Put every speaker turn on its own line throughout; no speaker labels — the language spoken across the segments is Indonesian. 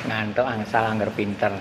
Ngantuk angsal angger pinter.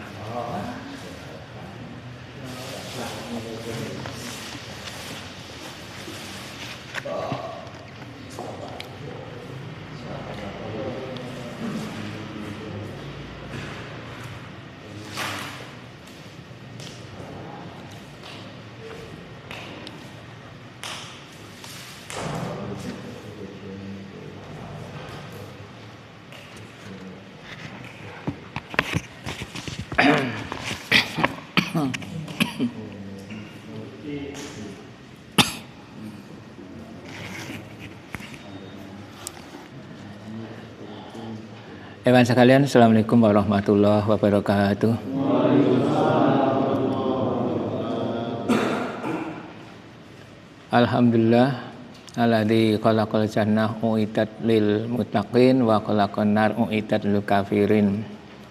Ewan sekalian, Assalamualaikum warahmatullahi wabarakatuh. Alhamdulillah alladzi khalaqal jannah uiddat lil muttaqin wa khalaqan nar uiddat lil kafirin.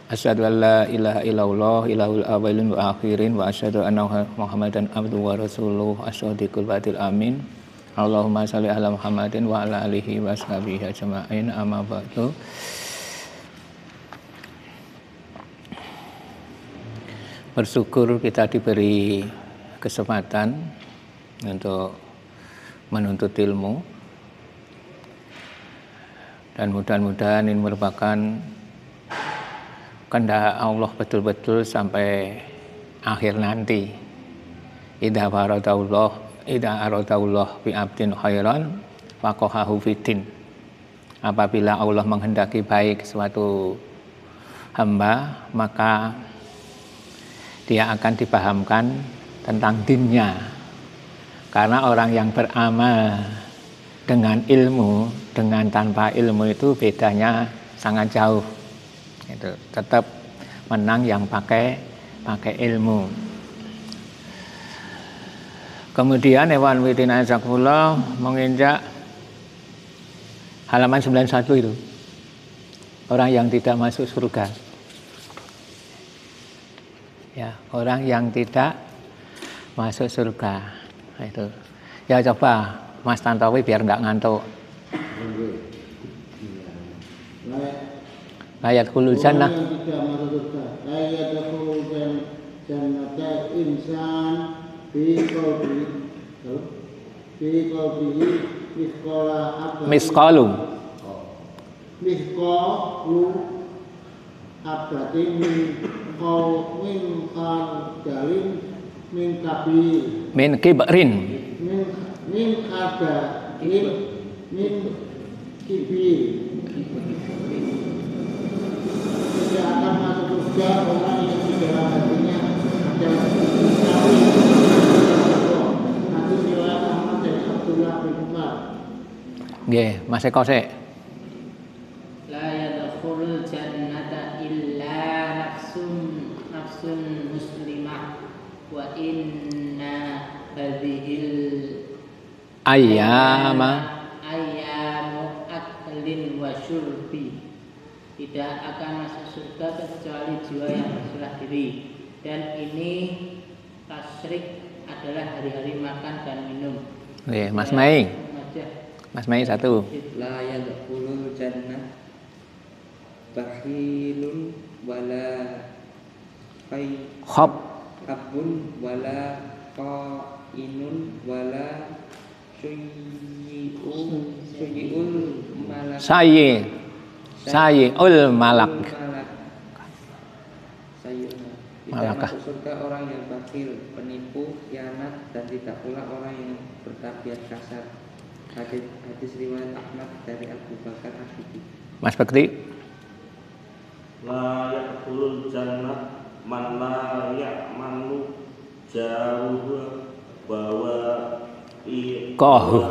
Asyhadu an la ilaha illallah ilahul awwalin wa akhirin wa asyhadu anna Muhammadan abduhu wa rasuluh as-shadiqul wa'dil amin. Allahumma shalli ala Muhammadin wa ala alihi wa sahbihi ajma'in. Amma ba'du. Bersyukur kita diberi kesempatan untuk menuntut ilmu, dan mudah-mudahan ini merupakan kehendak Allah betul-betul sampai akhir nanti. Idza aradallah bi abdin khairan faqahahu fiddin. Apabila Allah menghendaki baik suatu hamba, maka dia akan dipahamkan tentang dinnya. Karena orang yang beramal dengan ilmu, dengan tanpa ilmu itu bedanya sangat jauh. Itu tetap menang yang pakai ilmu. Kemudian Ewan Widina Zakullah menginjak halaman 91 itu. Orang yang tidak masuk surga. Ya, orang yang tidak masuk surga. Nah, itu. Ya coba Mas Tantowi biar enggak ngantuk. Ayat kulul jannah. Ayat kulul jannah insan fi qalbihi misqalu abadin min khardalin min kabir min kibrin min khardalin min kibir. Tidak akan masuk surga orang yang di dalam hatinya ada kafir. Hadis riwayat Ahmad dari Abdullah bin Umar. Nggih, Mas Eko sik.
La yadkhulul jannata illa nafsun muslimah wa inna hadhil
ayyamu
aklin wa syurbi. Tidak akan masuk surga kecuali jiwa yang berserah diri, dan ini tasyrik adalah hari-hari makan dan minum.
Oke, Mas Mai. Mas Mai satu.
La yadkhulul jannah bakhilun wala habun wala qainun wala syuyul malak
Sayyul malak.
Tidak masuk surga orang yang bakhil, penipu, khianat, dan tidak pula orang yang bertabiat kasar. Hadis riwayat Ahmad dari Abu Bakar As-Siddiq.
Mas Bakti.
La yaqulul jannah man la ya'manu jauh bahwa ikohu.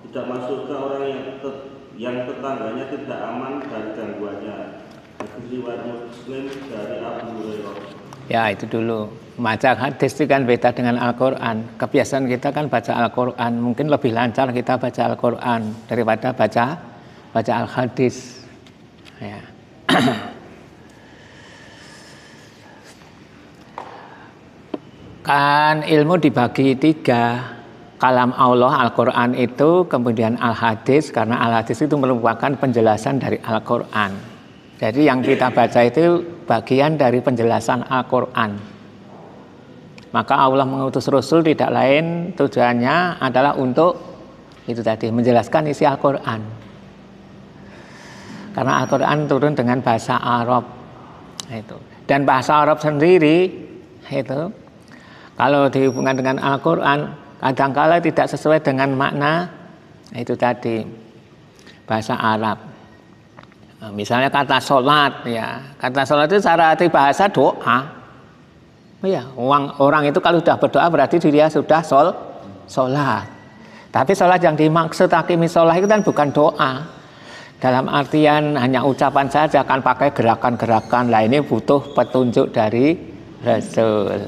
Tidak masuk ke orang yang tetangganya tidak aman dari gangguannya. Hadis riwayat Muslim dari Abu Hurairah.
Ya, itu dulu. Baca hadis itu kan beda dengan Al-Quran. Kebiasaan kita kan baca Al-Quran. Mungkin lebih lancar kita baca Al-Quran daripada baca Al-Hadis. Ya. Kan ilmu dibagi 3. kalam Allah Al-Quran itu, kemudian Al-Hadis, karena Al-Hadis itu merupakan penjelasan dari Al-Quran. Jadi yang kita baca itu bagian dari penjelasan Al-Quran. Maka Allah mengutus Rasul tidak lain tujuannya adalah untuk itu tadi, menjelaskan isi Al-Quran. Karena Al-Quran turun dengan bahasa Arab. Itu. Dan bahasa Arab sendiri itu kalau dihubungkan dengan Al-Quran kadangkala tidak sesuai dengan makna itu tadi bahasa Arab. Nah, misalnya kata sholat, ya kata sholat itu secara arti bahasa doa. Ya, orang itu kalau sudah berdoa berarti dia sudah sholat. Tapi sholat yang dimaksud aqimis sholat itu kan bukan doa. Dalam artian hanya ucapan saja, kan pakai gerakan-gerakan. Lah ini butuh petunjuk dari Rasul.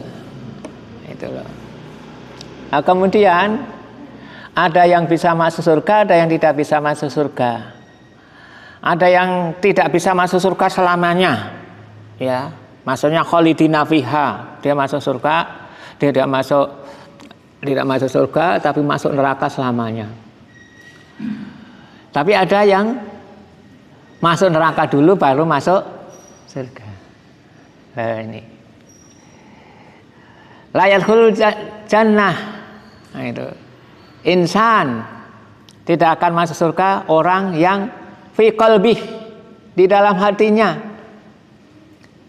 Itu loh. Nah, kemudian ada yang bisa masuk surga, ada yang tidak bisa masuk surga. Ada yang tidak bisa masuk surga selamanya, ya, maksudnya khalidina fiha, dia masuk surga, dia tidak masuk surga, tapi masuk neraka selamanya. Tapi ada yang masuk neraka dulu, baru masuk surga. Nah, ini layadkhulul jannah. Nah, itu insan tidak akan masuk surga orang yang fi qalbih, di dalam hatinya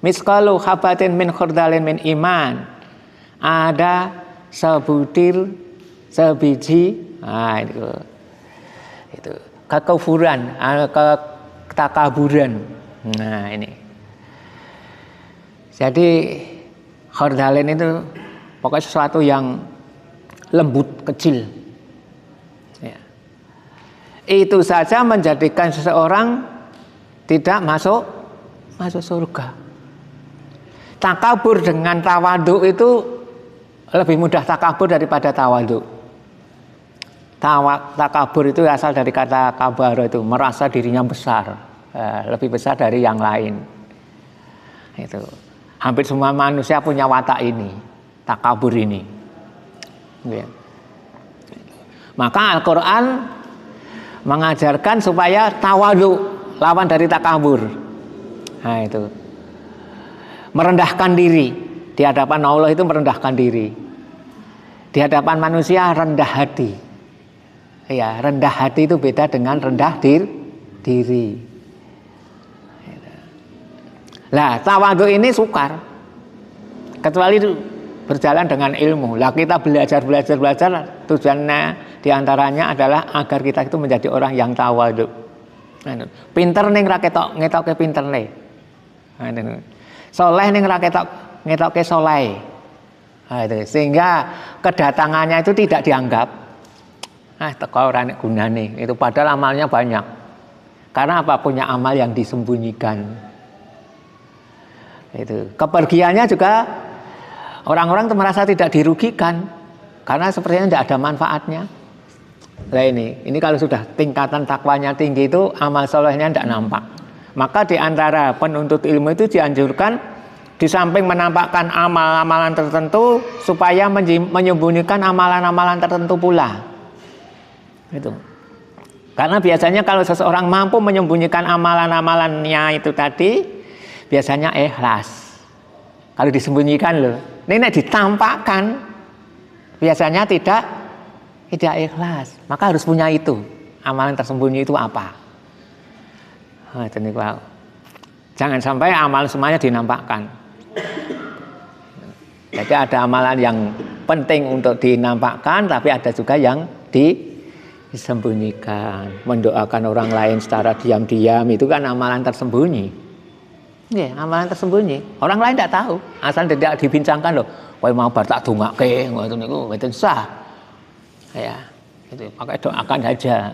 misqalu habatin min khardalin min iman, ada sebutir sebiji, nah itu kekufuran, ketakaburan. Nah ini jadi khardalin itu pokoknya sesuatu yang lembut, kecil, ya. Itu saja menjadikan seseorang tidak masuk surga. Takabur dengan tawadhu itu lebih mudah takabur daripada tawadhu. Takabur itu asal dari kata kabar, itu merasa dirinya besar, lebih besar dari yang lain. Itu hampir semua manusia punya watak ini, takabur ini. Ya. Maka Al-Quran mengajarkan supaya tawadhu, lawan dari takabur. Nah itu merendahkan diri di hadapan Allah, itu merendahkan diri. Di hadapan manusia rendah hati. Ya, rendah hati itu beda dengan rendah diri. Lah tawadhu ini sukar, kecuali berjalan dengan ilmu. Lah kita belajar tujuannya diantaranya adalah agar kita itu menjadi orang yang tawadhu. Pinter ning ra ketok ngetoke pinterne. Soleh ning ra ketok ngetoke soleh. Nah, itu. Sehingga kedatangannya itu tidak dianggap teko ora nek gunane. Itu padahal amalnya banyak. Karena apa? Punya amal yang disembunyikan. Itu. Kepergiannya juga orang-orang merasa tidak dirugikan karena sepertinya tidak ada manfaatnya. Nah ini kalau sudah tingkatan takwanya tinggi itu amal solehnya tidak nampak. Maka di antara penuntut ilmu itu dianjurkan di samping menampakkan amalan-amalan tertentu supaya menyembunyikan amalan-amalan tertentu pula. Itu. Karena biasanya kalau seseorang mampu menyembunyikan amalan-amalannya itu tadi, biasanya ikhlas. Kalau disembunyikan loh. Ini ditampakkan biasanya tidak ikhlas. Maka harus punya itu. Amalan tersembunyi itu apa? Jangan sampai amalan semuanya dinampakkan. Jadi ada amalan yang penting untuk dinampakkan, tapi ada juga yang disembunyikan. Mendoakan orang lain secara diam-diam itu kan amalan tersembunyi. Ya, amalan tersembunyi. Orang lain tidak tahu, asal tidak dibincangkan loh. Kowe mau bar tak dongake ngoten niku mboten sah. Ya, itu pakai doakan saja.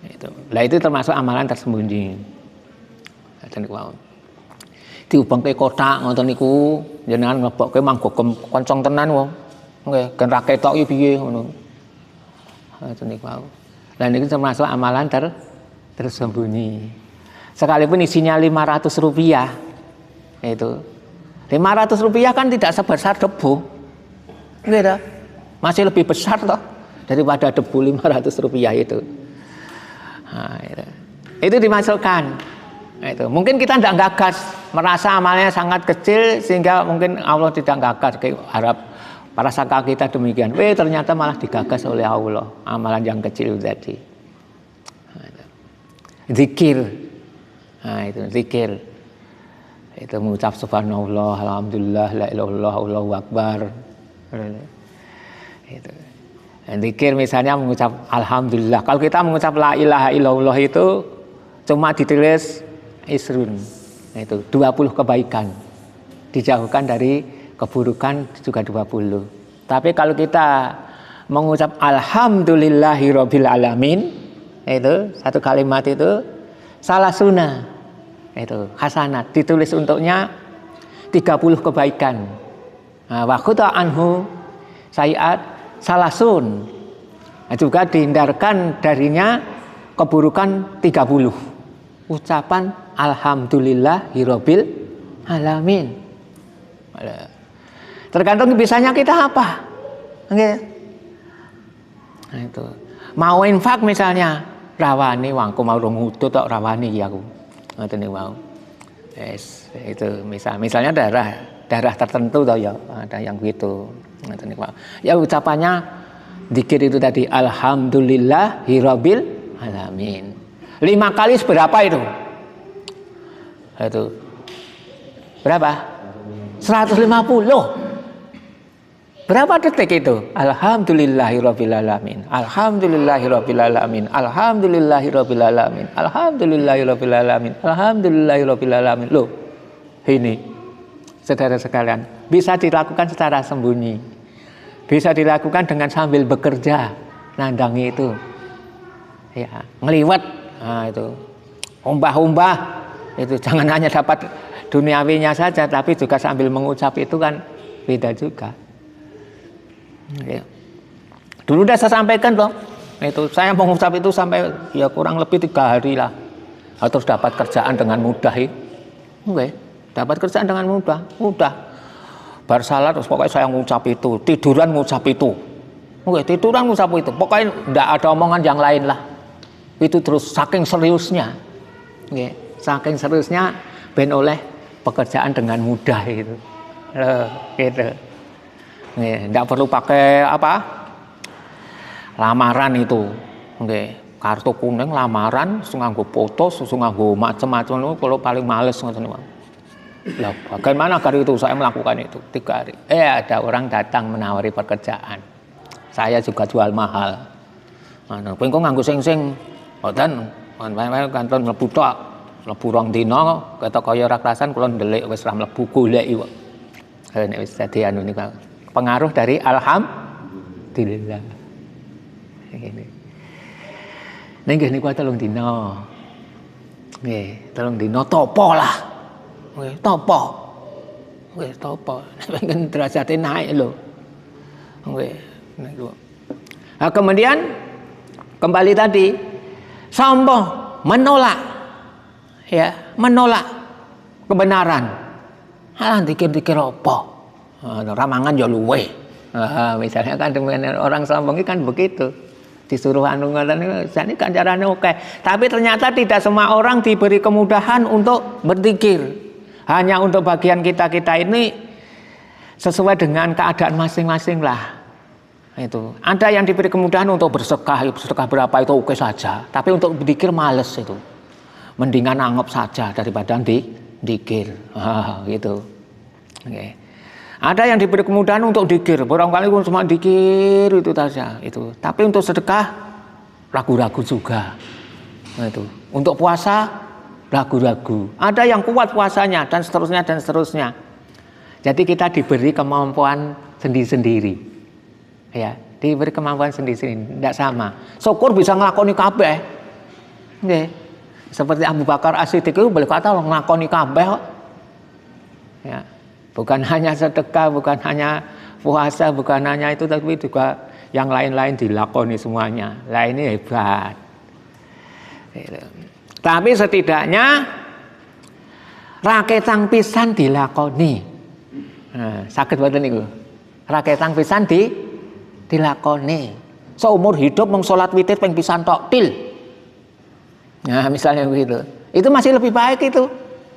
Itu. Lah itu termasuk amalan tersembunyi. Ngoten niku. Diubengke kotak ngoten niku, jenengan mlebokke manggo koncong tenan wong. Nggih, gen ra ketok iki piye ngono. Ngoten niku. Lah niku termasuk amalan tersembunyi. Sekalipun isinya 500 rupiah, itu 500 rupiah kan tidak sebesar debu, gitu. Masih lebih besar toh daripada debu 500 rupiah itu. Nah, itu dimasukkan. Nah, itu mungkin kita tidak gagas, merasa amalnya sangat kecil sehingga mungkin Allah tidak gagas, kayak harap para sangka kita demikian. Ternyata malah digagas oleh Allah amalan yang kecil tadi. Nah, zikir. Nah, itu zikir. Itu mengucap subhanallah, alhamdulillah, la ilaha illallah, Allahu akbar. Itu. Dan zikir misalnya mengucap alhamdulillah. Kalau kita mengucap la ilaha illallah itu cuma ditulis isrun. Itu 20 kebaikan. Dijauhkan dari keburukan juga 20. Tapi kalau kita mengucap alhamdulillahirabbil alamin, itu satu kalimat itu salah sunnah. Itu hasanat, ditulis untuknya 30 kebaikan. Wa khutta anhu sayiat salasun. Nah, juga dihindarkan darinya keburukan 30. Ucapan alhamdulillahirabbil alamin. Tergantung bisanya kita apa. Nah, itu. Mau infak misalnya, rawani wangku mau ngudut tok rawani ya aku. Ngoten niku mau. Yes, itu misalnya daerah tertentu toh ya, ada yang gitu. Ngoten niku mau. Ya ucapannya zikir itu tadi alhamdulillahirabbil alamin. 5 kali seberapa itu? Itu. Berapa? 150. Berapa detik itu? Alhamdulillahirabbil alamin. Alhamdulillahirabbil alamin. Alhamdulillahirabbil alamin. Alhamdulillahirabbil alamin. Alhamdulillahirabbil alamin. Loh, ini saudara sekalian, bisa dilakukan secara sembunyi. Bisa dilakukan dengan sambil bekerja, nandangi itu. Ya, ngeliwat. Nah, itu. Umbah-umbah. Itu jangan hanya dapat duniawinya saja, tapi juga sambil mengucap itu kan beda juga. Ya. Dulu udah saya sampaikan toh, itu saya mengucap itu sampai ya kurang lebih 3 hari lah, terus dapat kerjaan dengan mudah ya. Oke, dapat kerjaan dengan mudah. Bar salat terus pokoknya saya ngucap itu, tiduran ngucap itu. Oke, tiduran ngucap itu. Pokoknya enggak ada omongan yang lain lah. Itu terus saking seriusnya. Oke, saking seriusnya ben oleh pekerjaan dengan mudah itu. Gitu. Tidak perlu pakai apa lamaran itu, kartu kuning lamaran, nganggo foto, nganggo macam-macam itu kalau paling males ngoten. Lah bagaimana kali itu saya melakukan itu 3 hari. Ada orang datang menawari pekerjaan. Saya juga jual mahal. Kowe kok nganggo sing-sing mboten, kanton mlebu tok, mlebu rong dina ketok kaya ora kerasan kula ndelik wis ra mlebu golek iki kok. Nek wis dadi anu niku. Pengaruh dari alhamdulillah. Ini. Nggih niku 3 dina. Nggih, 3 dina topo lah. Nggih, topo. Nggih, topo. Pengen derajate naik lho. Nggih, niku. Nah, kemudian kembali tadi sombong, menolak. Ya, menolak kebenaran. Alah dikir-dikir apa? Ramangan ya luwe. Misalnya kan dengan orang sombong kan begitu. Disuruh anu ngoten jane kan carane oke. Tapi ternyata tidak semua orang diberi kemudahan untuk berzikir. Hanya untuk bagian kita-kita ini sesuai dengan keadaan masing-masing lah. Itu. Ada yang diberi kemudahan untuk bersedekah berapa itu oke saja. Tapi untuk berzikir males itu. Mendingan anggap saja daripada dikir. Gitu. Oke. Ada yang diberi kemudahan untuk dikir, barangkali cuma dikir itu saja itu. Tapi untuk sedekah ragu-ragu juga. Nah, itu. Untuk puasa ragu-ragu. Ada yang kuat puasanya dan seterusnya. Jadi kita diberi kemampuan sendiri-sendiri. Ya, diberi kemampuan sendiri-sendiri, tidak sama. Syukur bisa nglakoni kabeh. Nggih. Seperti Abu Bakar As-Siddiq itu boleh kata nglakoni kabeh kok. Ya. Bukan hanya sedekah, bukan hanya puasa, bukan hanya itu, tapi juga yang lain-lain dilakoni semuanya. Lah ini hebat. Tapi setidaknya raketang pisan dilakoni. Nah, sakit boten niku. Raketang pisan dilakoni. seumur hidup mung salat witir ping pisan tok til. Nah, misalnya begitu. Itu masih lebih baik itu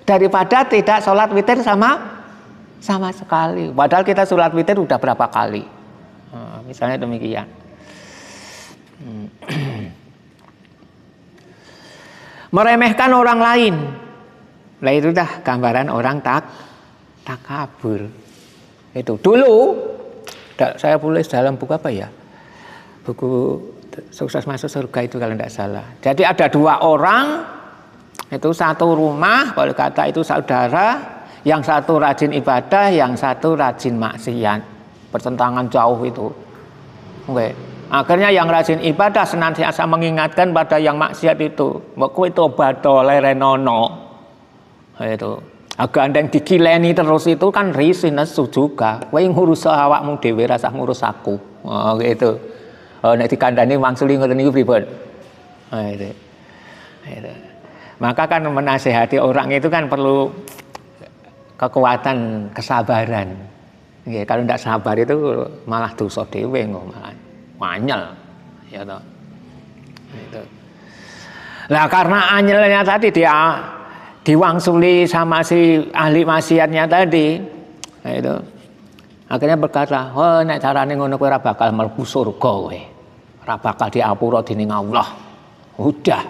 daripada tidak salat witir sama sekali. Padahal kita salat witir udah berapa kali. Nah, misalnya demikian. Meremehkan orang lain. Nah itu dah gambaran orang takabur. Itu dulu saya tulis dalam buku apa ya? Buku Sukses Masuk Surga itu kalau tidak salah. Jadi ada 2 orang, itu satu rumah, kalau kata itu saudara, yang satu rajin ibadah, yang satu rajin maksiat. Pertentangan jauh itu. Oke. Akhirnya yang rajin ibadah senantiasa mengingatkan pada yang maksiat itu. Mbok kowe tobat lerenono. Itu. Agak ada yang dikileni terus itu kan risih nesu juga. Kowe ngurus awakmu dhewe rasah ngurus aku. Oh gitu. Oh nek dikandani wangsuli ngoten niku pripun? Itu. Maka kan menasehati orang itu kan perlu kekuatan kesabaran. Nggih, kalau tidak sabar itu malah dosa dhewe malah anyel. Ya toh. Itu. Nah, karena anyelnya tadi dia diwangsuli sama si ahli maksiatnya tadi, nah itu akhirnya berkata, "Oh, nek carane ngono kowe ora bakal mlebu surga kowe. Ora bakal diapura dening Allah." Udah,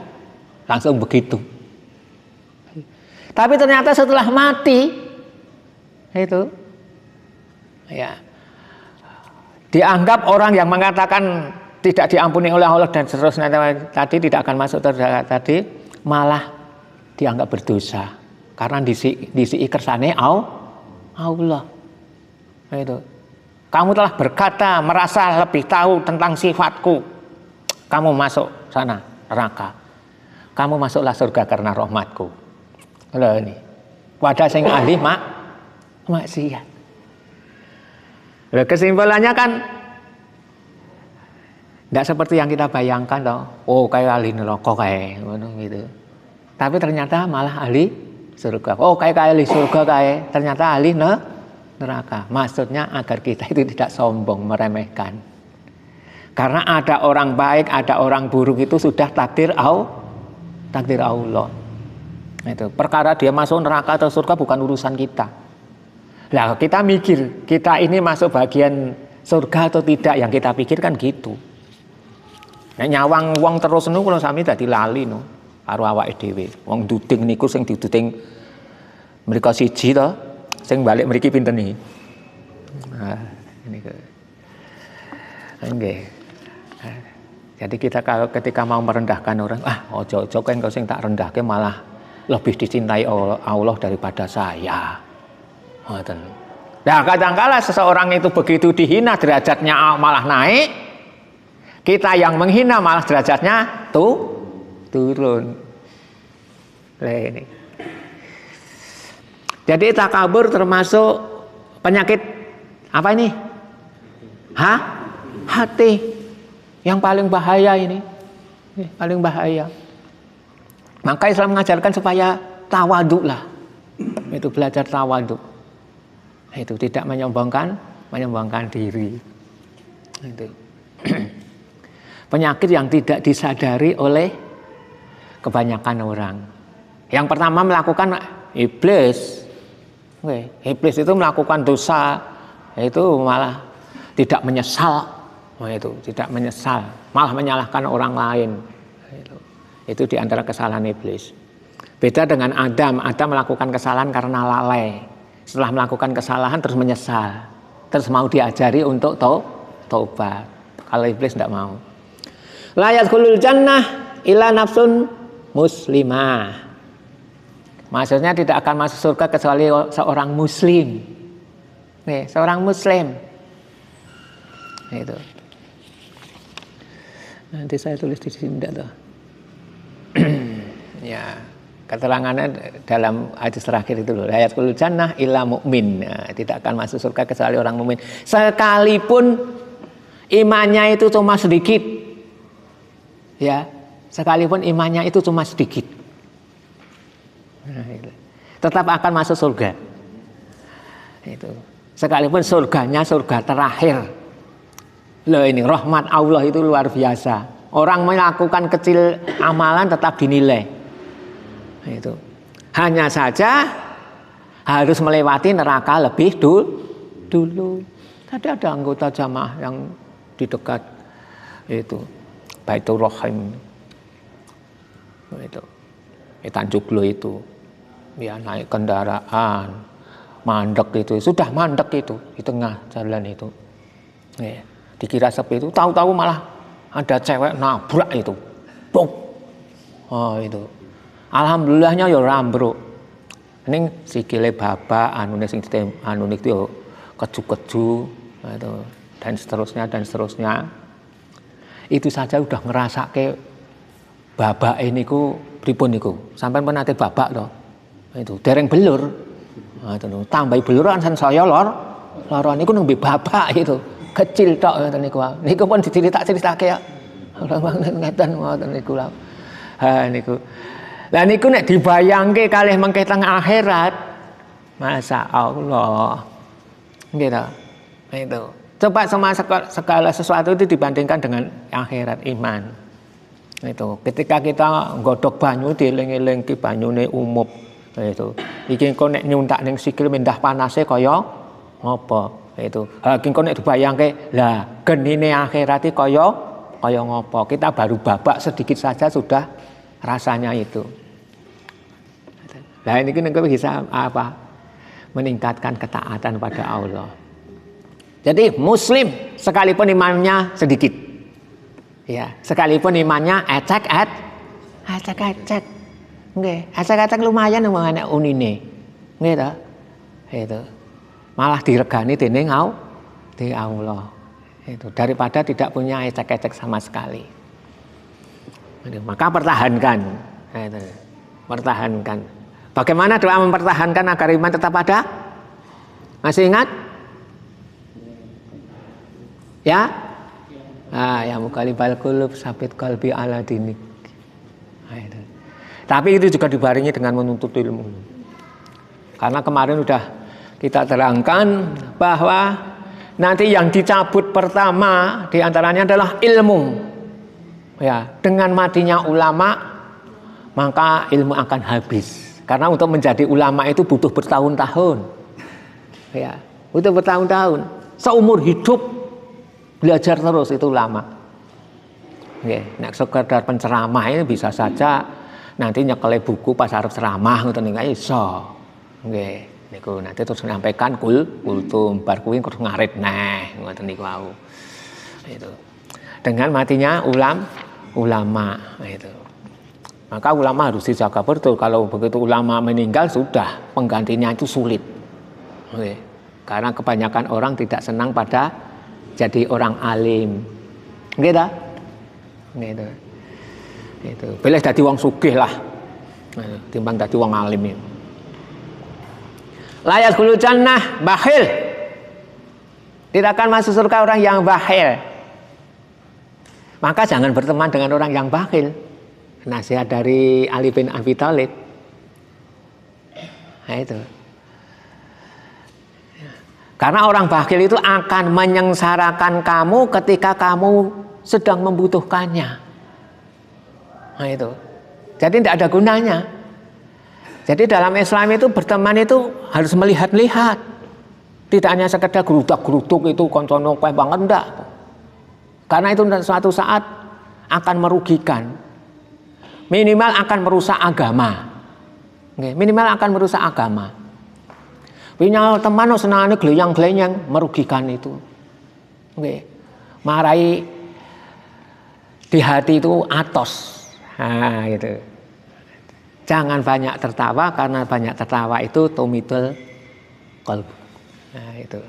langsung begitu. Tapi ternyata setelah mati itu ya dianggap orang yang mengatakan tidak diampuni oleh Allah dan seterusnya tadi tidak akan masuk tadi malah dianggap berdosa karena disi kersane Allah. Itu. Kamu telah berkata merasa lebih tahu tentang sifatku. Kamu masuk sana neraka. Kamu masuklah surga karena rahmatku. Loh ini. Wadah sing ahli maksiat. Loh, kesimpulannya kan tidak seperti yang kita bayangkan toh. Oh kayak ahli neraka kayak gitu. Tapi ternyata malah ahli surga. Oh kayak ahli surga kayak ternyata ahli neraka. Maksudnya agar kita itu tidak sombong meremehkan. Karena ada orang baik, ada orang buruk itu sudah takdir Allah. Itu perkara dia masuk neraka atau surga bukan urusan kita. Lah kita mikir kita ini masuk bagian surga atau tidak, yang kita pikirkan gitu. Nek nyawang wong terus nu kula sami dadi lali no. Karo awake dhewe. Wong duding niku sing diduding mriko siji to, sing balik mriki pinten iki. Nah, niku. Nggih. Jadi kita kalau ketika mau merendahkan orang, ojo-ojo kan kau sing tak rendahke malah lebih dicintai Allah daripada saya. Ngoten. Nah, kadang-kala seseorang itu begitu dihina derajatnya malah naik, kita yang menghina malah derajatnya turun. Ini. Jadi takabur termasuk penyakit apa ini? Hati. Yang paling bahaya ini. Paling bahaya. Maka Islam mengajarkan supaya tawaduk lah. Itu belajar tawaduk. Itu tidak menyombongkan diri. Itu. Penyakit yang tidak disadari oleh kebanyakan orang. Yang pertama melakukan iblis. Iblis itu melakukan dosa, itu malah tidak menyesal. Itu tidak menyesal, malah menyalahkan orang lain. Itu di antara kesalahan iblis. Beda dengan Adam. Adam melakukan kesalahan karena lalai. Setelah melakukan kesalahan terus menyesal, terus mau diajari untuk taubat. Kalau iblis tidak mau. La yadkhulul jannah illa nafsun muslimah. Maksudnya tidak akan masuk surga kecuali seorang muslim. Nih, seorang muslim. Itu. Nanti saya tulis di sini tuh. Ya, keterangannya dalam hadis terakhir itu loh. La yadkhulul jannah illa mu'min. Nah, tidak akan masuk surga kecuali orang mukmin. Sekalipun imannya itu cuma sedikit. Ya, sekalipun imannya itu cuma sedikit. Nah, itu. Tetap akan masuk surga. Itu. Sekalipun surganya surga terakhir. Loh ini rahmat Allah itu luar biasa. Orang melakukan kecil amalan tetap dinilai. Itu. Hanya saja harus melewati neraka lebih dulu. Tadi ada anggota jamaah yang di dekat itu Baitur Rahim itu Tanjuglo itu, ya naik kendaraan mandek itu, sudah mandek itu di tengah jalan itu, ya, dikira sepi itu, tahu-tahu malah ada cewek nabrak itu, buk, oh itu, alhamdulillahnya ya rambruk, ini sikile babak, anune sing anune itu keju-keju, itu, dan seterusnya, itu saja udah ngerasake babak ini ku pripun niku, sampai pernah babak toh, itu dereng belur. Nah, itu tambahi beluran san saya lor niku nembe babak itu kecil tok ngoten niku pun dicerita-ceritake ya ngeten ngoten niku lho. Ha niku lah niku nek dibayangke kalih mengke teng akhirat Masya Allah nggih ta itu coba sama segala sesuatu itu dibandingkan dengan akhirat iman itu ketika kita godhog banyu dieling-eling ki banyune umup itu iki kok nek nyuntak ning sikil mendah panase kaya ngopo itu ha iki kok nek dibayangke lah genine akhirat iki kaya ngopo kita baru babak sedikit saja sudah rasanya itu lah ini kan bisa apa meningkatkan ketaatan pada Allah. Jadi muslim sekalipun imannya sedikit ya sekalipun imannya ecek nggih, acak-acak lumayan omongane unine. Nggih ta? Itu. Malah diregani dening Allah. Itu daripada tidak punya ecek-ecek sama sekali. Maka pertahankan. Itu. Pertahankan. Bagaimana doa mempertahankan agar iman tetap ada? Masih ingat? Ya? Ya muqallibal qulub sabit qalbi ala dinik. Itu. Tapi itu juga dibarengi dengan menuntut ilmu. Karena kemarin sudah kita terangkan bahwa nanti yang dicabut pertama diantaranya adalah ilmu. Ya, dengan matinya ulama maka ilmu akan habis. Karena untuk menjadi ulama itu butuh bertahun-tahun. Ya, butuh bertahun-tahun. Seumur hidup belajar terus itu ulama. Nggih, nek sekedar penceramah ini bisa saja nanti nyekele buku pas arep ceramah ngoten niku iso. Nggih, niku nanti terus menyampaikan kultum bar kuwi terus ngarit neh ngoten niku wau. Itu. Dengan matinya ulama itu. Maka ulama harus dijaga betul. Kalau begitu ulama meninggal sudah penggantinya itu sulit. Nggih. Karena kebanyakan orang tidak senang pada jadi orang alim. Nggih ta? Gitu. Itu boleh dadi wong sugih lah timbang dadi wong alim itu. Layak gulu jannah bakhil, tidak akan masuk surga orang yang bakhil. Maka jangan berteman dengan orang yang bakhil. Nasihat dari Ali bin Abi Thalib. Nah itu karena orang bakhil itu akan menyengsarakan kamu ketika kamu sedang membutuhkannya. Nah itu, jadi tidak ada gunanya. Jadi dalam Islam itu berteman itu harus melihat-lihat, tidak hanya sekedar gerudak-geruduk itu koncono kue banget enggak. Karena itu suatu saat akan merugikan, minimal akan merusak agama, minimal akan merusak agama. Punya teman senangnya geleyang-geleyang merugikan itu, marai di hati itu atos. Nah, gitu. Jangan banyak tertawa karena banyak tertawa itu tumitul qalb. Nah, itu.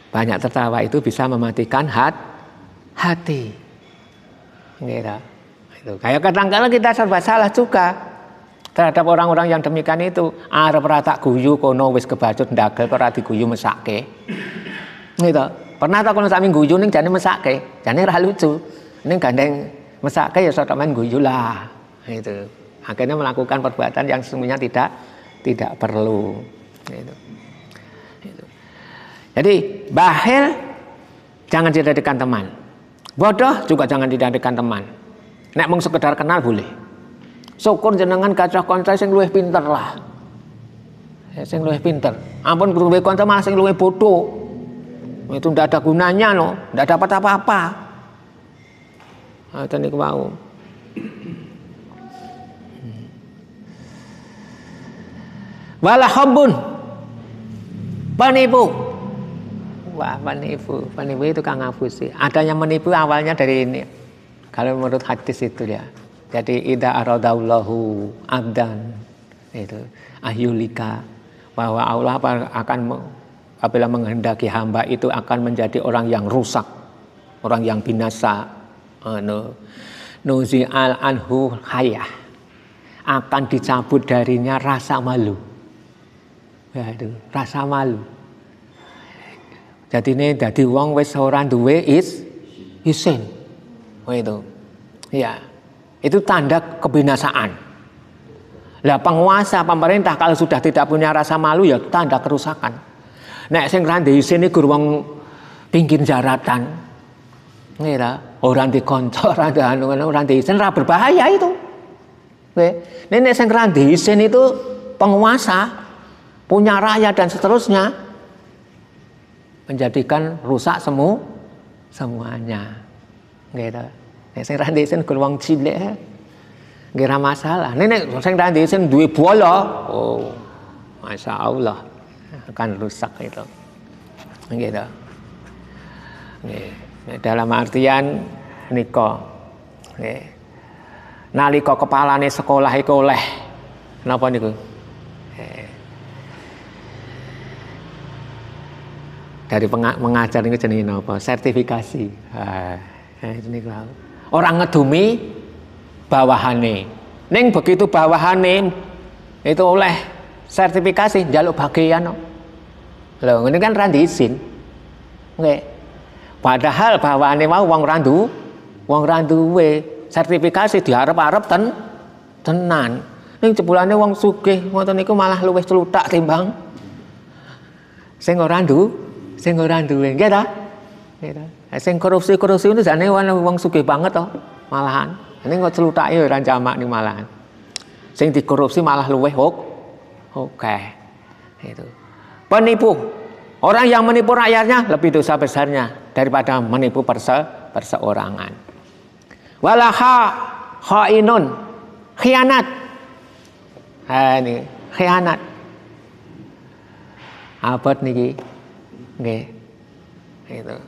Banyak tertawa itu bisa mematikan hati. Gitu. Itu. Kayak kadang-kadang kita serba salah juga terhadap orang-orang yang demikian itu. Arep rata guyu kono wis kebacut ndagel kok ora diguyu mesake. Gitu. Pernah tak kono sami guyu ning jane mesake, jane ra lucu. Ini gandeng mesake ya sok main guyu lah. Itu. Akhirnya melakukan perbuatan yang sesungguhnya tidak perlu. Itu. Jadi bakhil jangan dijadikan teman. Bodoh juga jangan dijadikan teman. Nek mung sekedar kenal boleh. Syukur jenengan kacah kanca sing luwih pinter lah. Sing luwih pinter. Ampun duwe kanca malah sing luwih bodoh. Itu ndak ada gunanya loh, ndak dapat apa-apa. Ngoten niku wau. Wala hubbun. Penipu. Wah, penipu itu Kang Abusi. Ada yang menipu awalnya dari ini. Kalau menurut hadis itu ya. Jadi idza aradallahu abdan itu ahyulika, bahwa Allah akan apabila menghendaki hamba itu akan menjadi orang yang rusak, orang yang binasa. Nuzi'al anhu hayah, akan dicabut darinya rasa malu. Ya itu, rasa malu. Jadi ini dadi wong wis ora duwe isin. Oh itu. Ya. Itu tanda kebinasaan. Lah penguasa pemerintah kalau sudah tidak punya rasa malu ya tanda kerusakan. Nek sing ra ndek isin iku wong pinggir jaratan. Ngira, orang dikonco, orang ndek isin ra berbahaya itu. Nek sing ra ndek isin itu penguasa, punya rakyat dan seterusnya, menjadikan rusak semuanya. Gitu. Nek sing ra ndek isin wong cilik nggih ra masalah. Nek sing ra ndek isin duwe bola, oh masyaallah akan rusak itu. Gitu. Nggih. Dalam artian nika nggih. Nalika kepalane sekolah iku oleh napa niku? Dari mengajar ini jenenge napa? Sertifikasi. Ini orang ngedumi bawahane. Ning begitu bawahane itu oleh sertifikasi njaluk bagian. Lho ngene kan ra diizin. Nggih. Padahal bawahane mau wong ra duwe sertifikasi diarep-arep tenan. Ning jebulane wong sugih ngoten niku malah luwih celutak timbang sing ora duwe, nggih ta? Nggih ta. Sing korupsi itu jane wong sugih banget to, malahan. Ini kok celutake ora jamak ning malahan. Sing dikorupsi malah luwih oke. Itu. Penipu. Orang yang menipu rakyatnya lebih dosa besarnya daripada menipu perseorangan. Walaha khainun, khianat. Ini khianat. Abot niki. Nggih. Itu.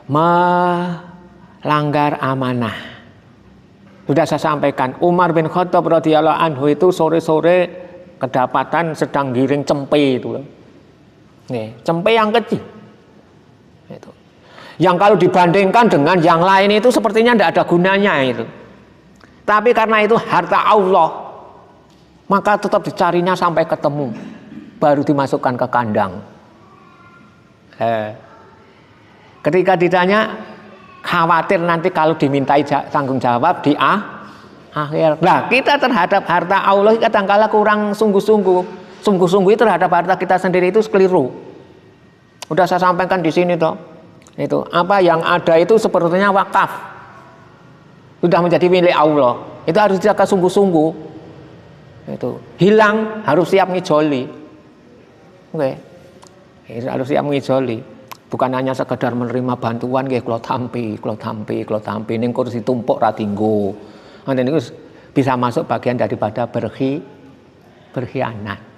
Melanggar amanah. Sudah saya sampaikan, Umar bin Khattab radhiyallahu anhu itu sore-sore kedapatan sedang giring cempe itu. Nih, cempe yang kecil. Itu. Yang kalau dibandingkan dengan yang lain itu sepertinya tidak ada gunanya itu. Tapi karena itu harta Allah, maka tetap dicarinya sampai ketemu, baru dimasukkan ke kandang. Ketika ditanya, khawatir nanti kalau dimintai tanggung jawab di akhir. Nah, kita terhadap harta Allah kadang-kala kurang sungguh-sungguh. Sungguh-sungguh terhadap harta kita sendiri itu keliru. Udah saya sampaikan di sini toh. Itu apa yang ada itu sepertinya wakaf. Sudah menjadi milik Allah. Itu harus dijaga sungguh-sungguh. Itu hilang harus siap ngijoli. Oke. Harus siap ngijoli. Bukan hanya sekedar menerima bantuan nggih kula tampi ning kursi tumpuk ra tinggo. Nanti niku bisa masuk bagian daripada berkhianat.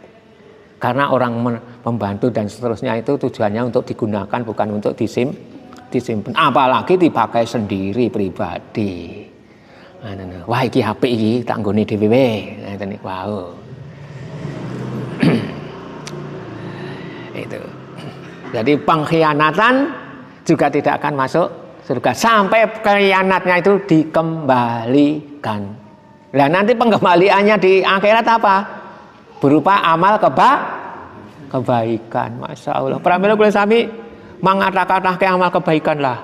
Karena orang membantu dan seterusnya itu tujuannya untuk digunakan bukan untuk disimpan. Apalagi dipakai sendiri pribadi. Wah iki HP iki tak nggone dhewe. Ngene wow. Itu. Jadi pengkhianatan juga tidak akan masuk surga sampai khianatnya itu dikembalikan. Nah nanti pengembaliannya di akhirat apa? Berupa amal kebaikan. Masya Allah. Pramila kula sami mangata-katake amal kebaikan lah.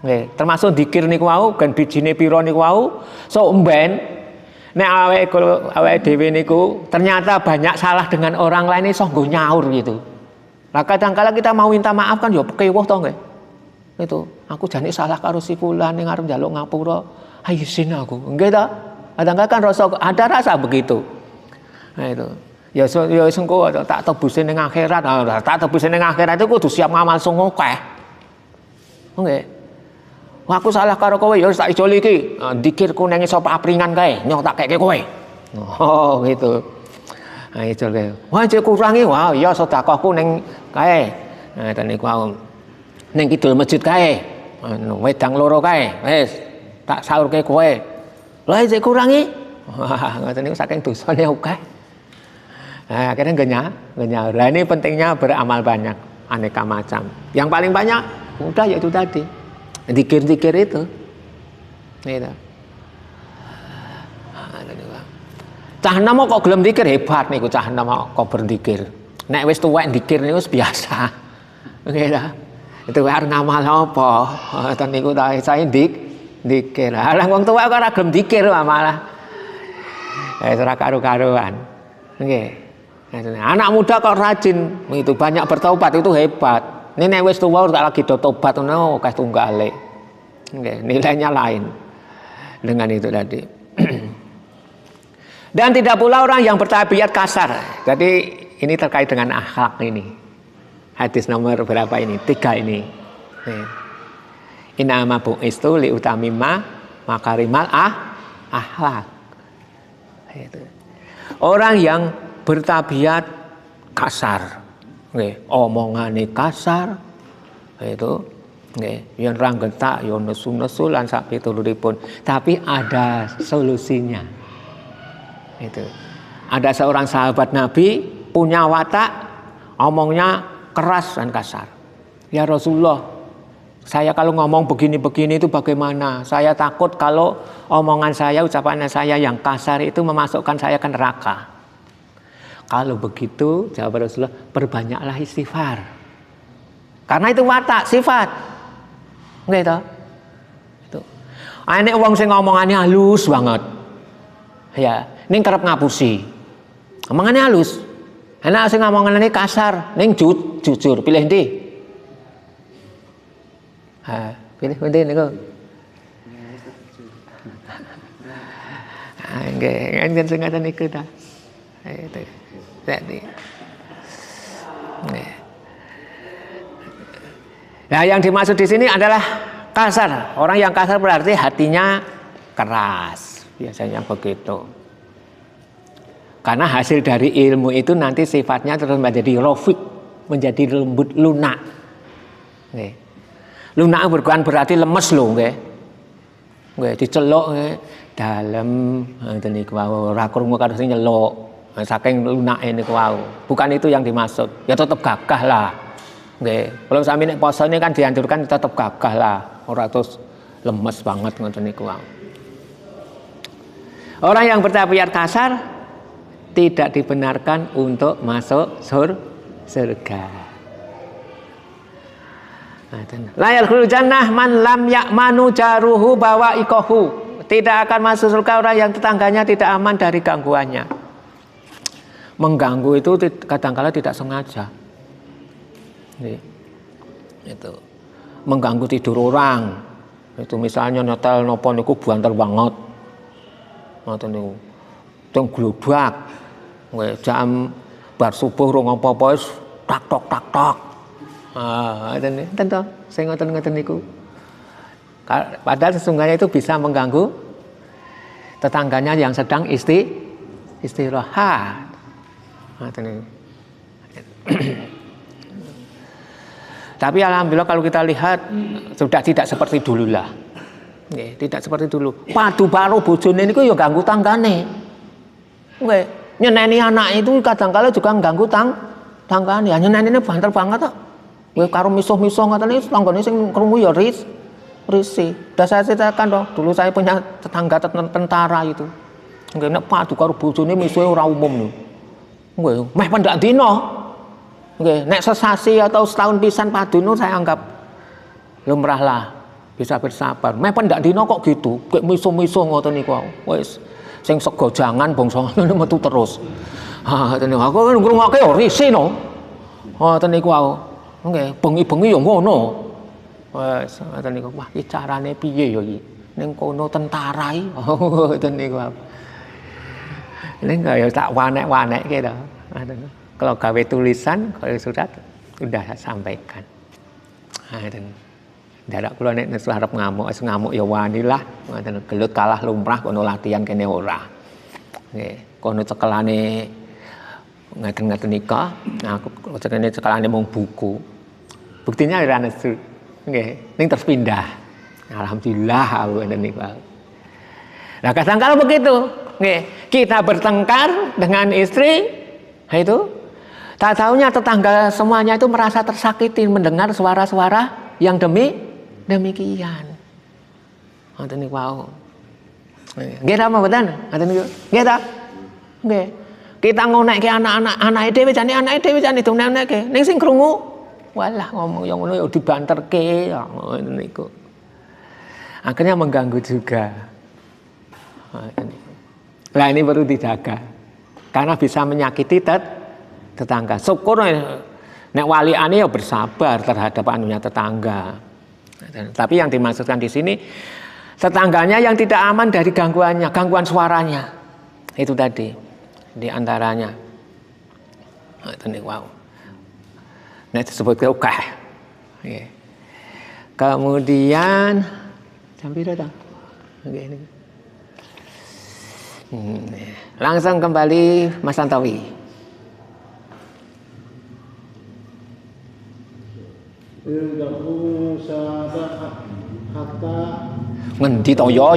Nggih, termasuk zikir niku wau, gen bijine pira niku wau. So mben nek awake dhewe niku ternyata banyak salah dengan orang lain iso nggo nyaur gitu.
Nah, kadang-kala kita mau minta maaf kan ya kewuh to nggih. Itu, aku jane salah karo si fulan ning arep njaluk ngapura. Ayo isin aku. Nggih ta? Kadang-kala kan ada rasa begitu. Nah itu. Ya engko tak tebusin ning akhirat. Nah, tak tebusin ning akhirat itu kudu siap ngamal sing akeh. Nggih. Wah, aku salah karo kowe ya tak ijoli iki. Dikirku ning iso papringan kae, nyok tak keke kowe. Oh, gitu. Nah, ijol kae. Wah, cek kurangi. Wah, ya sedekahku ning kae. Nah, ten niku ning kidul masjid kae. Wedang loro kae. Wis tak saurke kowe. Lah cek kurangi. Wah, ngoten niku saking dosane akeh. Nah, akhirnya ngenyar. Nah, ini pentingnya beramal banyak, aneka macam. Yang paling banyak, udah yaitu tadi, zikir-zikir itu. Gitu. Cah nama kok gelem zikir hebat nih, cah nama kok berzikir. Nek wis tuwek zikir niku biasa. Gitu. Itu harus ngamal apa? Ten niku saya zikir. Lah wong tuwek kok ora gelem zikir malah. Ora karo-karuan. Nggih. Anak muda kok rajin, itu banyak bertobat itu hebat. Ini nek wis tuwa tak lagi do tobat ngono akeh tunggale. Nggih, nilainya lain dengan itu tadi. Dan tidak pula orang yang bertabiat kasar. Jadi ini terkait dengan akhlak ini. Hadis nomor berapa ini? 3 ini. Inama bu'istu li utamimma makarimal akhlak. Itu. Orang yang bertabiat kasar, omongane kasar, itu, yang ranggetak, yang nesu-nesu lan sak pituluripun. Tapi ada solusinya. Itu. Ada seorang sahabat Nabi punya watak, omongnya keras dan kasar. Ya Rasulullah, saya kalau ngomong begini-begini itu bagaimana? Saya takut kalau omongan saya, ucapan saya yang kasar itu memasukkan saya ke neraka. Kalau begitu, jawab Rasulullah, perbanyaklah istighfar. Karena itu watak, sifat. Nggih to? Itu. Nek wong sing ngomongane halus banget. Ya, ning kerep ngapusi. Omongane halus. Enak sing ngomongane kasar, ning jujur, pilih ndi? Ha, pilih ndi niku? Nggih, kan sing ngaten niku ta. Itu. Jadi, nah yang dimaksud di sini adalah kasar. Orang yang kasar berarti hatinya keras, biasanya begitu. Karena hasil dari ilmu itu nanti sifatnya terus menjadi rofik, menjadi lembut, lunak. Lunak bukan berarti lemes loh, diceluk dalam, ini ora krungu karo sing nyeluk. Saking lunake niku wau. Bukan itu yang dimaksud. Ya tetap gagah lah. Nggih. Kalau sami nek poso ini kan dianjurkan tetap gagah lah. Ora terus lemes banget ngoten niku wau. Orang yang bertabiat kasar tidak dibenarkan untuk masuk surga. La yadkhulul jannah man lam ya'manu jaruhu bawa'iqahu. Tidak akan masuk surga orang yang tetangganya tidak aman dari gangguannya. Mengganggu itu kadang-kala tidak sengaja. Itu mengganggu tidur orang. Itu misalnya nyetel nopo niku banter banget. Ngoten niku. Teng globak. Jam bar subuh rong apa-apa wis tak tok. Enten to, sing ngoten-ngoten niku. Padahal sesungguhnya itu bisa mengganggu tetangganya yang sedang istirahat. Tapi alhamdulillah kalau kita lihat sudah tidak seperti dulu lah. Tidak seperti dulu. Padu baru bojone niku ya ganggu tanggane. Nyeneni anak itu kadang-kala juga ganggu tanggane. Ya nyenenine banter banget kok. Karo misuh-misuh ngoten iki tanggane sing krungu ya risih. Dah saya ceritakan toh, dulu saya punya tetangga tentara itu. Nek padu karo bojone misuhe ora umum lho. Nggih, meh pendak dina. Nggih, nek sesasi atau setahun pisan padune saya anggap lumrah lah. Bisa bersabar. Meh pendak dina kok gitu. Kayak misuh-misuh ngoten niku. Wis sing sego jangan bangsa ngene metu terus. Ha, ngene aku ngrungokke risih no. Ngoten niku wae. Nggih, bengi-bengi ya ngono. Wes ngoten niku. Wah, iki carane piye ya iki? Ning kono tentara iki. Ngoten niku. Ning ya tak wanek-wanekke to. Kalau gawe tulisan, kalau surat udah sampaikan. Ngoten. Dadak kula nek arep ngamuk ya wanilah, ngoten gelut kalah lumrah kono latihan kene ora. Nggih, kono cekelane ngaten-ngaten nika, aku cekelane mung buku. Buktinya ora nesu. Nggih, ning terus pindah. Alhamdulillah aku ngene niku. Nah, kadang-kala begitu. Nggih, kita bertengkar dengan istri, itu tak tahunya tetangga semuanya itu merasa tersakiti mendengar suara-suara yang demikian. Ngoten niku wae. Nggih ta mboten? Ngoten niku. Nggih ta? Nggih. Kita ngonekke anake dhewe jane dongnekke. Ning sing krungu walah ngomong yang ngono ya dibanterke ya ngoten niku. Akhirnya mengganggu juga. Nah, ini perlu dijaga. Karena bisa menyakiti tetangga. Syukur nek waliane ya bersabar terhadap anunya tetangga. Tapi yang dimaksudkan di sini tetangganya yang tidak aman dari gangguan suaranya. Itu tadi di antaranya. Wow. Nek disebut oke. Kemudian sampai datang. Langsung kembali Mas Tantowi. Ngendi to yo.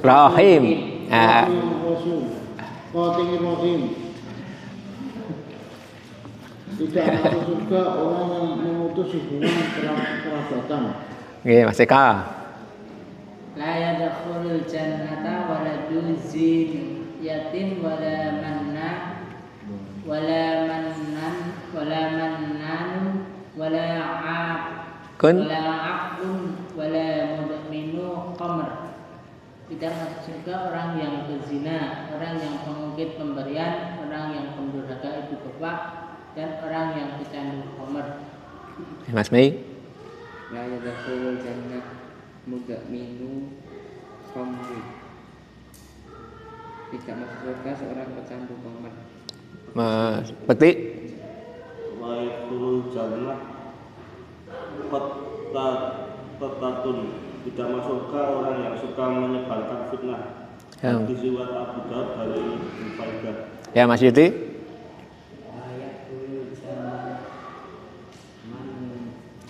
Rahim.
Tidak masuk surga orang yang memutus hubungan kerabatan.
Nggih, Mas Eka.
La yadkhulul jannata waladun yatim wala mannan wala aqun wala mudminu khamr. Tidak masuk surga orang yang berzina, orang yang mengungkit pemberian, orang yang pendurhaka ibu bapak, dan orang yang pecandu khamr.
Mas Mei.
La yadkhulul jannah mudminu khamr. Tidak masuk surga seorang pecandu khamr.
Mas Peti.
La yadkhulul jannah qatatun. Tidak masuk surga orang yang suka menyebarkan fitnah. Hadis riwayat Abu Daud dari Faidah.
Ya, Mas Yuti.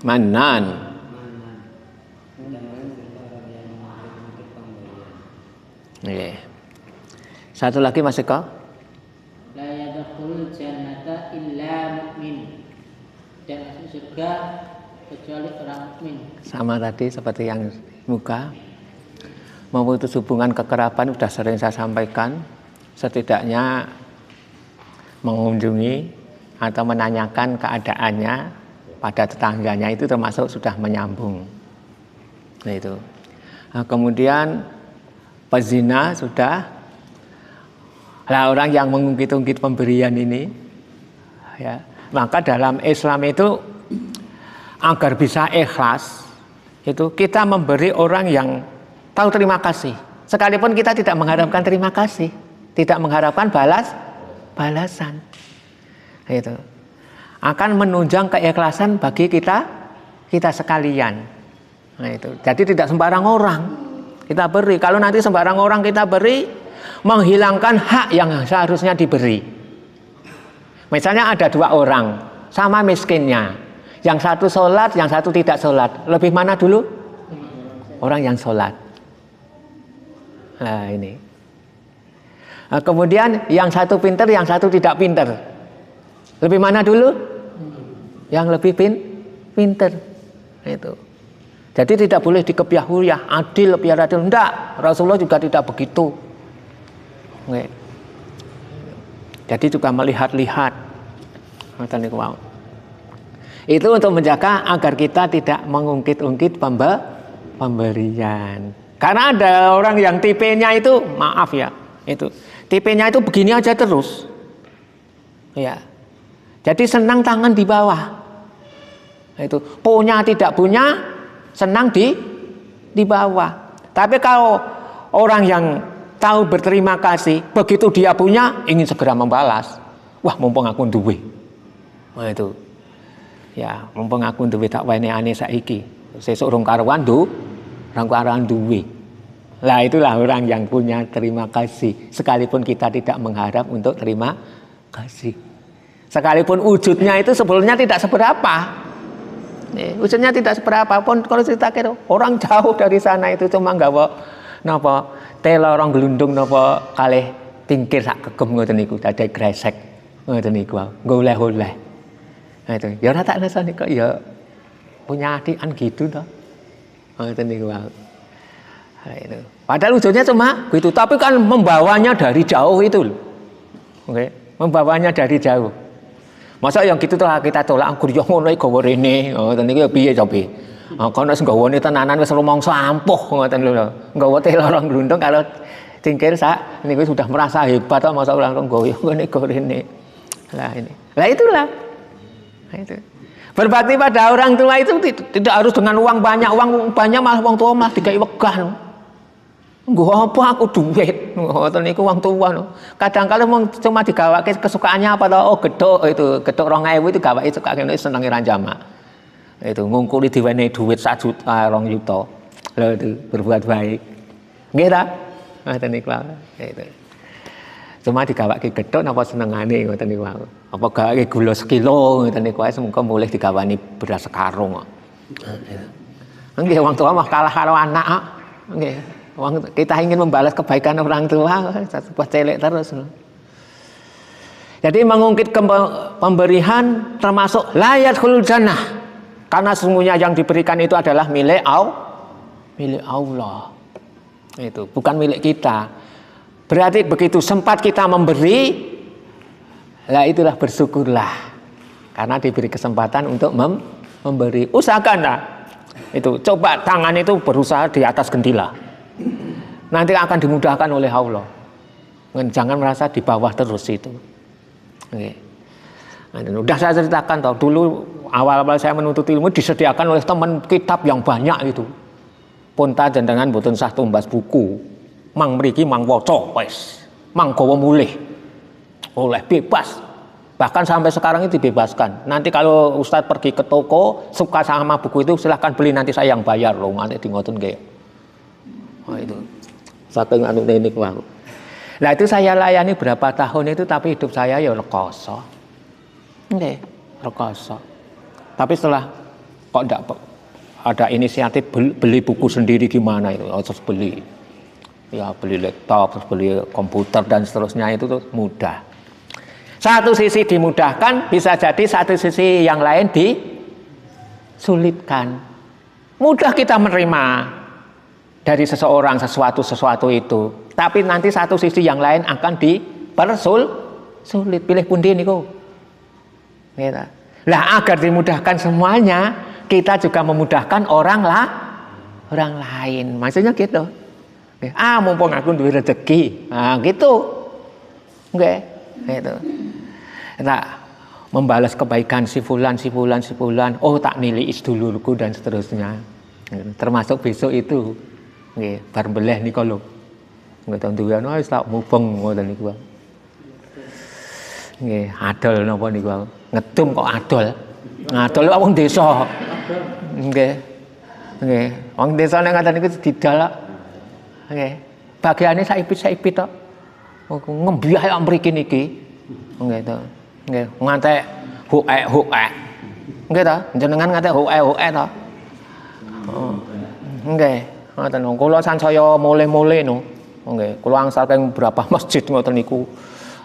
Manan. Oke. Satu lagi Mas Eko.
La yadkhulul jannata illa mu'min. Dan masuk surga kecuali orang mukmin.
Sama tadi seperti yang muka. Memutus hubungan kekeraban sudah sering saya sampaikan. Setidaknya mengunjungi atau menanyakan keadaannya pada tetangganya itu termasuk sudah menyambung. Nah itu. Nah, kemudian pezina sudah. Lah orang yang mengungkit-ungkit pemberian ini, ya, maka dalam Islam itu agar bisa ikhlas, itu kita memberi orang yang tahu terima kasih. Sekalipun kita tidak mengharapkan terima kasih, tidak mengharapkan balasan. Itu akan menunjang keikhlasan bagi kita sekalian. Nah itu. Jadi tidak sembarang orang kita beri. Kalau nanti sembarang orang kita beri, menghilangkan hak yang seharusnya diberi. Misalnya ada dua orang sama miskinnya, yang satu sholat, yang satu tidak sholat. Lebih mana dulu? Orang yang sholat. Nah ini. Nah, kemudian yang satu pinter, yang satu tidak pinter. Lebih mana dulu? Yang lebih pinter. Itu. Jadi tidak boleh dikebyahuyah, adil, biar adil. Enggak, Rasulullah juga tidak begitu. Nggak. Jadi juga melihat-lihat. Itu untuk menjaga agar kita tidak mengungkit-ungkit pemberian. Karena ada orang yang tipenya itu, maaf ya, itu tipenya itu begini aja terus. Ya. Jadi senang tangan di bawah. Itu punya tidak punya, senang di bawah. Tapi kalau orang yang tahu berterima kasih, begitu dia punya ingin segera membalas. Wah, mumpung aku duwe. Nah itu. Ya, mumpung aku duwe tak wene-ane saiki. Sesuk rong karuan duwe. Lah itulah orang yang punya terima kasih. Sekalipun kita tidak mengharap untuk terima kasih. Sekalipun wujudnya itu sebetulnya tidak seberapa. Wujudnya tidak seberapa pun kalau cerita kira orang jauh dari sana itu cuma nggawa napa tela orang gelundung napa kalih tingkir sak gegem ngoten niku dadi gresek ngoten niku goleh-oleh. Nah itu, ya ora tak rasane kok ya punya adikan gitu toh. Ngoten niku. Nah, itu. Padahal wujudnya cuma gitu, tapi kan membawanya dari jauh itu loh. Oke, membawanya dari jauh. Masa yang gitu tuh kita tolak anggur yo ngono iki gawa rene. Ngoten niku ya piye coba. Kono wis gawane tenanan wis rumangsa ampuh ngoten lho. Nggawa tela orang glundung kalau cingkir sak niku sudah merasa hebat toh masa langsung gawe ngene rene. Lah ini. Lah itulah. Nah, itu. Berbakti pada orang tua itu tidak harus dengan uang banyak malah uang tua malah dikai wegah. Nggo apa aku duit. Ngoten niku uang tua no. Kadang-kadang cuma digawake kesukaannya apa toh? Oh, gethuk 2000 itu gawake sukake senenge ranjama. Itu ngungkuli diwenehi duit 1 juta 2 juta. Lha itu berbuat baik. Nggih ta? Ngoten niku. Itu. Cuma digawake gethuk napa senengane ngoten niku. Apa gawake gula sekilo ngoten niku wae semoga mulih digawani beras sekarung. Nggih wong tua mah kalah karo anak. Nggih. Kita ingin membalas kebaikan orang tua, sebuah celek terus. Jadi mengungkit pemberian termasuk layat khulul jannah. Karena sesungguhnya yang diberikan itu adalah milik Allah. Itu bukan milik kita. Berarti begitu sempat kita memberi, lah itulah bersyukurlah. Karena diberi kesempatan untuk memberi. Usahakanlah. Itu coba tangan itu berusaha di atas gendila. Nanti akan dimudahkan oleh Allah. Jangan merasa di bawah terus itu. Oke. Udah saya ceritakan toh dulu awal-awal saya menuntut ilmu disediakan oleh teman kitab yang banyak itu. Punta jenengan boten sah tumbas buku. Mang mriki mang waca wis. Mang gawa mulih. Oleh bebas. Bahkan sampai sekarang itu dibebaskan. Nanti kalau Ustadz pergi ke toko suka sama buku itu silahkan beli, nanti saya yang bayar loh. Nanti di ngoten nggih. Oh itu. Saking anu niku wae. Nah itu saya layani berapa tahun itu tapi hidup saya ya rekoso. Nggih, rekoso. Tapi setelah kok enggak ada inisiatif beli buku sendiri gimana itu, harus beli. Ya beli laptop, terus beli komputer dan seterusnya itu tuh mudah. Satu sisi dimudahkan, bisa jadi satu sisi yang lain disulitkan. Mudah kita menerima dari seseorang sesuatu itu, tapi nanti satu sisi yang lain akan sulit. Pilih pundi niku. Gitu. Lah agar dimudahkan semuanya, kita juga memudahkan orang lain. Maksudnya gitu. Mumpung aku duwe rezeki. Nah, gitu. Nggih, gitu. Nah, membalas kebaikan si fulan. Oh, tak nilai sedulurku dan seterusnya. Termasuk besok itu. Nggih, bar mbeleh nika lho. Ngoten duwe ana wis tak mubeng ngoten niku. Nggih, adol napa niku. Ngedum kok adol. Adol wong desa. Nggih. Wong desa nek ngaten niku didal. Nggih. Bagiane saipit tok. Ngembyah kok mriki niki. Nggih to. Nggih, ngantek huek. Nggih to, jenengan ngantek huek to. Oh. Nggih. Ngoten kula sansaya mule-mule no. Nggih, kula angsal keng berapa masjid ngoten niku.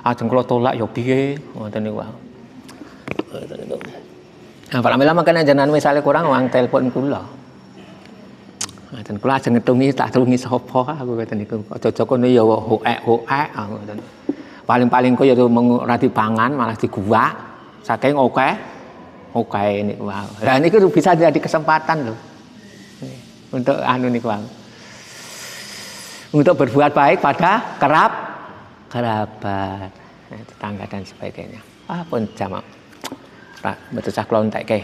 Ajeng kula tolak ya piye ngoten niku. Ngoten niku. Alhamdulillah makane jenengan misale kurang uang telepon kula. Ngoten kula ajeng ngetungi tak tulungi sapa aku ngoten niku. Aja kono ya hoek ngoten. Paling-paling kok ya ora dipangan malah diguwak saking akeh Oke ini wow. Nah ini bisa jadi kesempatan loh untuk untuk berbuat baik pada kerabat, tetangga dan sebagainya. Pun jamaah. Betul cah klontek ke.